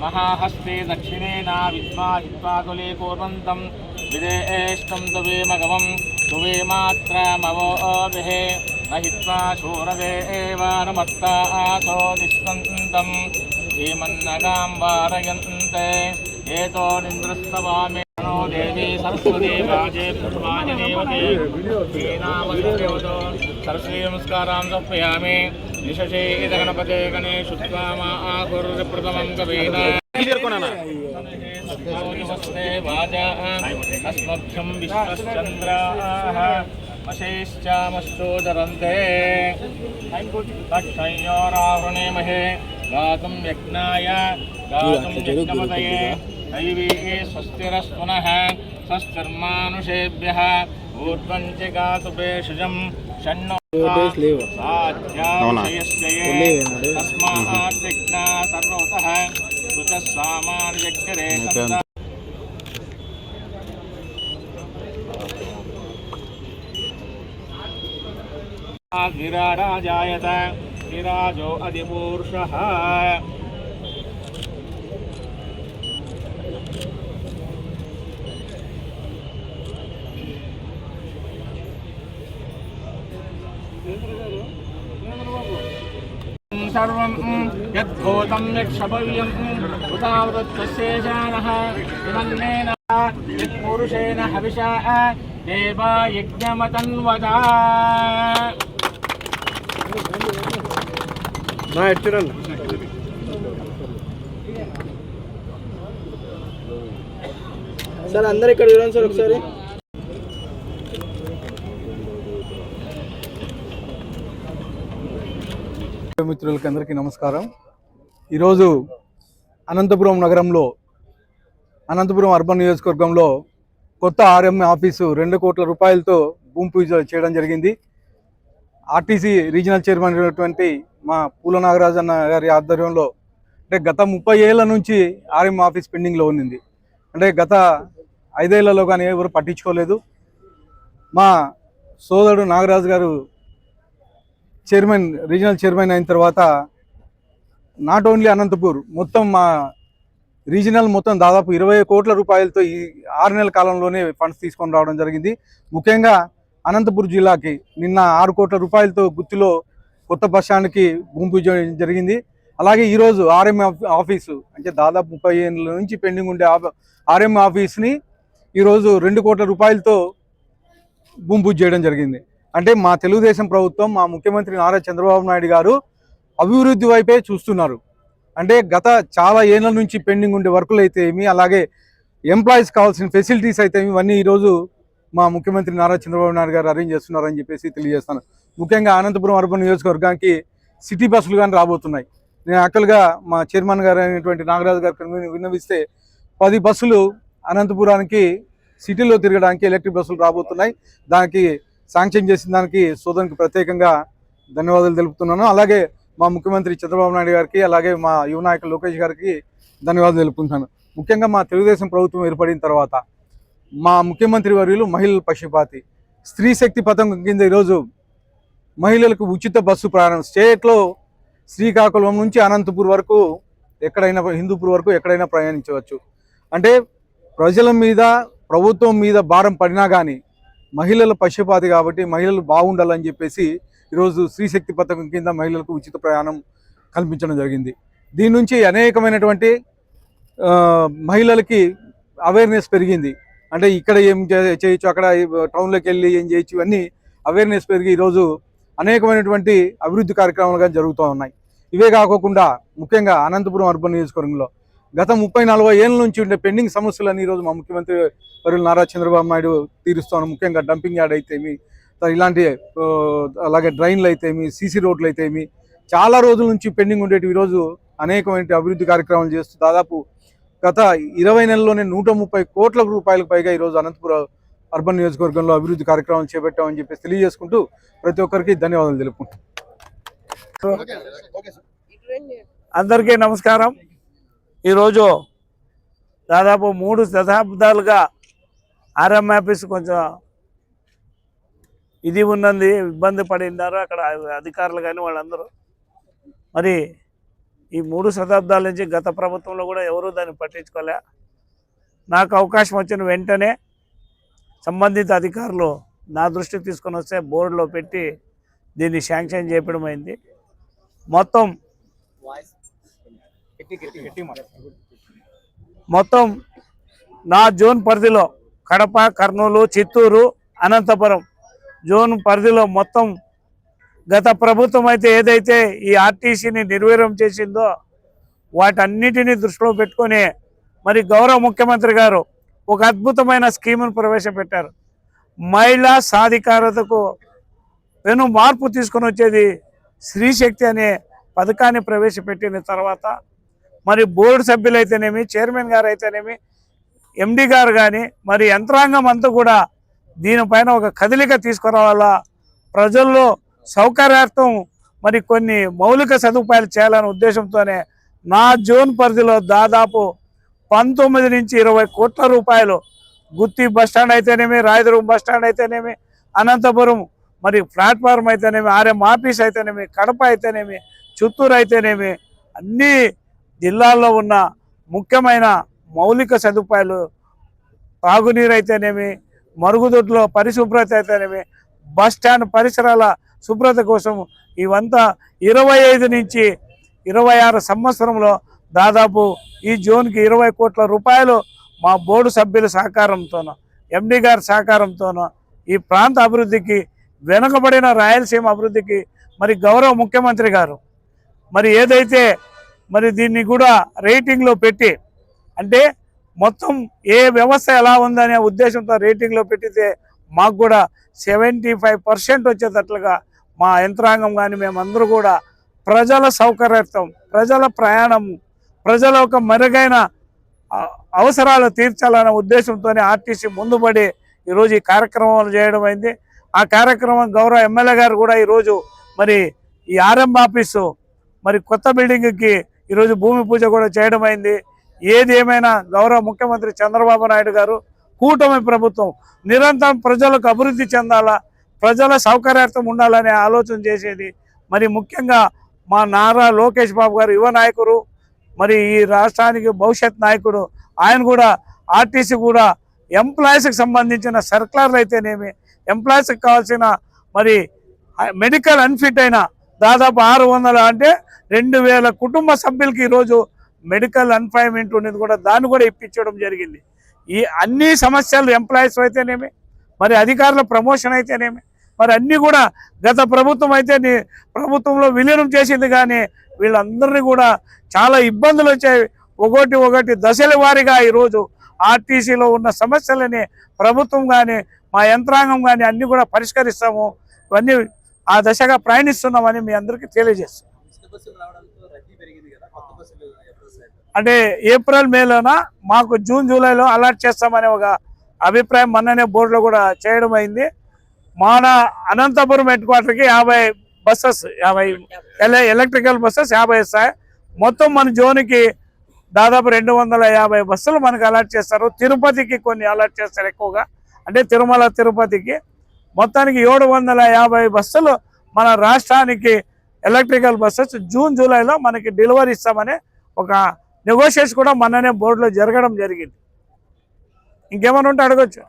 महाहस्ते दक्षिणेन विद्वाकुले कूर्वन्तं विदेष्टं तवेमगमं तुवेमात्रमवोभिः महित्वा शूरवे एवानुमत्ता आसो निष्पन्तं हेमन्नगां वारयन्ते एतो निन्द्रस्तवामे देवी सरस्वती वाजे पुष्पाजनेवते सरस्वती नमस्कारां समर्पयामि निशशे गणपते गणेशु त्वामा आकुर्प्रथमं कवेन अस्मभ्यं विश्वश्चन्द्राः मशेश्चामश्चोदरन्ते तक्षयोरावृणेमहे गातुं यज्ञाय गातुं यज्ञपतये दैवी स्वस्तिरस्तुनः स्वस्तिर्मानुषेभ्यः ऊर्ध्वं च गातु भेषजं षण्णो तस्मात् विघ्ना सर्वतः सुचः सामान्यज्ञरे विराजायत विराजो अधिपूरुषः सर्वं यद्भूतं यक्षभव्यं उतावृत्तशेषानः विमन्नेन यत्पुरुषेण हविषा देवा यज्ञमतन्वता సార్ అందరు ఇక్కడ చూడండి సార్ ఒకసారి. మిత్రులకి అందరికీ నమస్కారం. ఈరోజు అనంతపురం నగరంలో అనంతపురం అర్బన్ నియోజకవర్గంలో కొత్త ఆర్ఎంఏ ఆఫీసు 2 కోట్ల రూపాయలతో భూమి పూజ చేయడం జరిగింది. ఆర్టీసీ రీజనల్ చైర్మన్ అయినటువంటి మా పూల నాగరాజు అన్న గారి ఆధ్వర్యంలో అంటే గత 30 ఏళ్ల నుంచి ఆర్ఎంఏ ఆఫీస్ పెండింగ్లో ఉంది. అంటే గత 5 ఏళ్లలో కానీ ఎవరు పట్టించుకోలేదు. మా సోదరుడు నాగరాజు గారు రీజనల్ చైర్మన్ అయిన తర్వాత నాట్ ఓన్లీ అనంతపూర్ మొత్తం మా రీజనల్ మొత్తం దాదాపు 20 కోట్ల రూపాయలతో ఈ 6 నెలల కాలంలోనే ఫండ్స్ తీసుకొని రావడం జరిగింది. ముఖ్యంగా అనంతపూర్ జిల్లాకి నిన్న 6 కోట్ల రూపాయలతో గుత్తిలో కొత్త బస్ స్టాండ్కి భూమి పూజ జరిగింది. అలాగే ఈరోజు ఆర్ఎంఏ ఆఫీసు అంటే దాదాపు 30 ఏళ్ళ నుంచి పెండింగ్ ఉండే ఆర్ఎంఏ ఆఫీస్ని ఈరోజు 2 కోట్ల రూపాయలతో భూమి పూజ చేయడం జరిగింది. అంటే మా తెలుగుదేశం ప్రభుత్వం, మా ముఖ్యమంత్రి నారా చంద్రబాబు నాయుడు గారు అభివృద్ధి వైపే చూస్తున్నారు. అంటే గత చాలా ఏళ్ళ నుంచి పెండింగ్ ఉండే వర్కులు అయితే ఏమి, అలాగే ఎంప్లాయీస్ కావాల్సిన ఫెసిలిటీస్ అయితే ఇవన్నీ ఈరోజు మా ముఖ్యమంత్రి నారా చంద్రబాబు నాయుడు గారు అరేంజ్ చేస్తున్నారని చెప్పేసి తెలియజేస్తాను. ముఖ్యంగా అనంతపురం అర్బన్ నియోజకవర్గానికి సిటీ బస్సులు కానీ రాబోతున్నాయి. నేను యాక్చువల్గా మా చైర్మన్ గారు అయినటువంటి నాగరాజు గారికి విన్నవిస్తే 10 బస్సులు అనంతపురానికి సిటీలో తిరగడానికి ఎలక్ట్రిక్ బస్సులు రాబోతున్నాయి. దానికి శాంక్షన్ చేసిన దానికి సోదరునికి ప్రత్యేకంగా ధన్యవాదాలు తెలుపుతున్నాను. అలాగే మా ముఖ్యమంత్రి చంద్రబాబు నాయుడు గారికి, అలాగే మా యువ నాయకులు లోకేష్ గారికి ధన్యవాదాలు తెలుపుతున్నాను. ముఖ్యంగా మా తెలుగుదేశం ప్రభుత్వం ఏర్పడిన తర్వాత మా ముఖ్యమంత్రి వర్యులు మహిళల పక్షపాతి స్త్రీ శక్తి పథకం కింద ఈరోజు మహిళలకు ఉచిత బస్సు ప్రయాణం స్టేట్లో శ్రీకాకుళం నుంచి అనంతపూర్ వరకు ఎక్కడైనా, హిందూపూర్ వరకు ఎక్కడైనా ప్రయాణించవచ్చు. అంటే ప్రజల మీద, ప్రభుత్వం మీద భారం పడినా కానీ మహిళల పక్షపాతి కాబట్టి మహిళలు బాగుండాలని చెప్పేసి ఈరోజు స్త్రీశక్తి పథకం కింద మహిళలకు ఉచిత ప్రయాణం కల్పించడం జరిగింది. దీని నుంచి అనేకమైనటువంటి మహిళలకి అవేర్నెస్ పెరిగింది. అంటే ఇక్కడ ఏం చేయొచ్చు, అక్కడ టౌన్లోకి వెళ్ళి ఏం చేయొచ్చు, ఇవన్నీ అవేర్నెస్ పెరిగి ఈరోజు అనేకమైనటువంటి అభివృద్ధి కార్యక్రమాలుగా జరుగుతూ ఉన్నాయి. ఇవే కాకుండా ముఖ్యంగా అనంతపురం అర్బన్ నియోజకవర్గంలో గత 30-40 ఏళ్ళ నుంచి ఉండే పెండింగ్ సమస్యలని ఈరోజు మా ముఖ్యమంత్రి వర్యులు నారా చంద్రబాబు నాయుడు తీరుస్తాను. ముఖ్యంగా డంపింగ్ యార్డ్ అయితేమి, ఇలాంటి అలాగే డ్రైన్లు అయితేమి, సీసీ రోడ్లు అయితేమి చాలా రోజుల నుంచి పెండింగ్ ఉండేటివి ఈరోజు అనేకమైన అభివృద్ధి కార్యక్రమాలు చేస్తూ దాదాపు గత 20 నెలల్లోనే 130 కోట్ల రూపాయలకు పైగా ఈరోజు అనంతపురం అర్బన్ నియోజకవర్గంలో అభివృద్ధి కార్యక్రమాలు చేపట్టామని చెప్పేసి తెలియజేసుకుంటూ ప్రతి ఒక్కరికి ధన్యవాదాలు తెలుపుకుంటాం. అందరికీ నమస్కారం. ఈరోజు దాదాపు 3 దశాబ్దాలుగా ఆర్ఎం ఆఫీస్ కొంచెం ఇది ఉన్నది, ఇబ్బంది పడినారు అక్కడ అధికారులు కానీ వాళ్ళందరూ. మరి ఈ 3 శతాబ్దాల నుంచి గత ప్రభుత్వంలో కూడా ఎవరూ దాన్ని పట్టించుకోలే. నాకు అవకాశం వచ్చిన వెంటనే సంబంధిత అధికారులు నా దృష్టికి తీసుకొని వస్తే బోర్డులో పెట్టి దీన్ని శాంక్షన్ చేయడం అయింది. మొత్తం నా జోన్ పరిధిలో కడప, కర్నూలు, చిత్తూరు, అనంతపురం జోన్ పరిధిలో మొత్తం గత ప్రభుత్వం అయితే ఏదైతే ఈ ఆర్టీసీని నిర్వీర్యం చేసిందో వాటన్నిటిని దృష్టిలో పెట్టుకొని మరి గౌరవ ముఖ్యమంత్రి గారు ఒక అద్భుతమైన స్కీమును ప్రవేశపెట్టారు. మహిళా సాధికారతకు పెను మార్పు తీసుకొని వచ్చేది స్త్రీశక్తి అనే పథకాన్ని ప్రవేశపెట్టిన తర్వాత మరి బోర్డు సభ్యులైతేనేమి, చైర్మన్ గారు అయితేనేమి, ఎండి గారు కానీ మరి యంత్రాంగం అంతా కూడా దీనిపైన ఒక కదలిక తీసుకురావాలా, ప్రజల్లో సౌకర్యార్థం మరి కొన్ని మౌలిక సదుపాయాలు చేయాలనే ఉద్దేశంతోనే నా జోన్ పరిధిలో దాదాపు 19 నుంచి 20 కోట్ల రూపాయలు గుత్తి బస్టాండ్ అయితేనేమి, రాయదుర్గం బస్టాండ్ అయితేనేమి, అనంతపురం మరి ప్లాట్ఫారం అయితేనేమి, ఆర్ఎం ఆఫీస్ అయితేనేమి, కడప అయితేనేమి, చిత్తూరు అయితేనేమి, అన్ని జిల్లాల్లో ఉన్న ముఖ్యమైన మౌలిక సదుపాయాలు, తాగునీరు అయితేనేమి, మరుగుదొడ్లో పరిశుభ్రత అయితేనేమి, బస్టాండ్ పరిసరాల శుభ్రత కోసం ఇవంతా 25 నుంచి 26 సంవత్సరంలో దాదాపు ఈ జోన్కి 20 కోట్ల రూపాయలు మా బోర్డు సభ్యుల సహకారంతోనూ, ఎండి గారి సహకారంతోనూ ఈ ప్రాంత అభివృద్ధికి, వెనుకబడిన రాయలసీమ అభివృద్ధికి మరి గౌరవ ముఖ్యమంత్రి గారు మరి ఏదైతే మరి దీన్ని కూడా రేటింగ్లో పెట్టి, అంటే మొత్తం ఏ వ్యవస్థ ఎలా ఉందనే ఉద్దేశంతో రేటింగ్లో పెట్టితే మాకు కూడా 75% వచ్చేటట్లుగా మా యంత్రాంగం కానీ మేమందరూ కూడా ప్రజల సౌకర్యార్థం, ప్రజల ప్రయాణం, ప్రజల ఒక మెరుగైన అవసరాలు తీర్చాలనే ఉద్దేశంతోనే ఆర్టీసీ ముందుపడి ఈరోజు ఈ కార్యక్రమాలు చేయడం అయింది. ఆ కార్యక్రమం గౌరవ ఎమ్మెల్యే గారు కూడా ఈరోజు మరి ఈ ఆర్ఎం ఆఫీసు మరి కొత్త బిల్డింగ్కి ఈరోజు భూమి పూజ కూడా చేయడం అయింది. ఏది ఏమైనా గౌరవ ముఖ్యమంత్రి చంద్రబాబు నాయుడు గారు, కూటమి ప్రభుత్వం నిరంతరం ప్రజలకు అభివృద్ధి చెందాలా, ప్రజల సౌకర్యార్థం ఉండాలనే ఆలోచన చేసేది. మరి ముఖ్యంగా మా నారా లోకేష్ బాబు గారు యువ నాయకుడు, మరి ఈ రాష్ట్రానికి భవిష్యత్ నాయకుడు. ఆయన కూడా ఆర్టీసీ కూడా ఎంప్లాయీస్కి సంబంధించిన సర్కులర్లు అయితేనేమి, ఎంప్లాయీస్కి కావాల్సిన మరి మెడికల్ అన్ఫిట్ అయిన దాదాపు 600 అంటే 2000 కుటుంబ సభ్యులకి ఈరోజు మెడికల్ అన్పాయింట్మెంట్ ఉండేది కూడా, దాన్ని కూడా ఇప్పించడం జరిగింది. ఈ అన్ని సమస్యలు ఎంప్లాయీస్ అయితేనేమి, మరి అధికారుల ప్రమోషన్ అయితేనేమి, మరి అన్నీ కూడా గత ప్రభుత్వం అయితే ప్రభుత్వంలో విలీనం చేసింది. కానీ వీళ్ళందరినీ కూడా చాలా ఇబ్బందులు వచ్చాయి. ఒకటి దశల వారీగా ఈరోజు ఆర్టీసీలో ఉన్న సమస్యలని ప్రభుత్వం కానీ మా యంత్రాంగం కానీ అన్నీ కూడా పరిష్కరిస్తాము. ఇవన్నీ ఆ దశగా ప్రయాణిస్తున్నామని మీ అందరికీ తెలియజేస్తాం. అంటే ఏప్రిల్ మేలోన మాకు జూన్ జూలైలో అలాట్ చేస్తామనే ఒక అభిప్రాయం మొన్ననే బోర్డులో కూడా చేయడం అయింది. మన అనంతపురం హెడ్ క్వార్టర్కి 50 బస్సెస్, 50 ఎలక్ట్రికల్ బస్సెస్ 50 వస్తాయి. మొత్తం మన జోన్కి దాదాపు 250 బస్సులు మనకు అలాట్ చేస్తారు. తిరుపతికి కొన్ని అలాట్ చేస్తారు ఎక్కువగా, అంటే తిరుమల తిరుపతికి. మొత్తానికి 750 బస్సులు మన రాష్ట్రానికి ఎలక్ట్రికల్ బస్సెస్ జూన్ జూలైలో మనకి డెలివరీ ఇస్తామని ఒక నెగోషియేషన్ కూడా మొన్ననే బోర్డులో జరగడం జరిగింది. ఇంకేమైనా ఉంటే అడగచ్చు.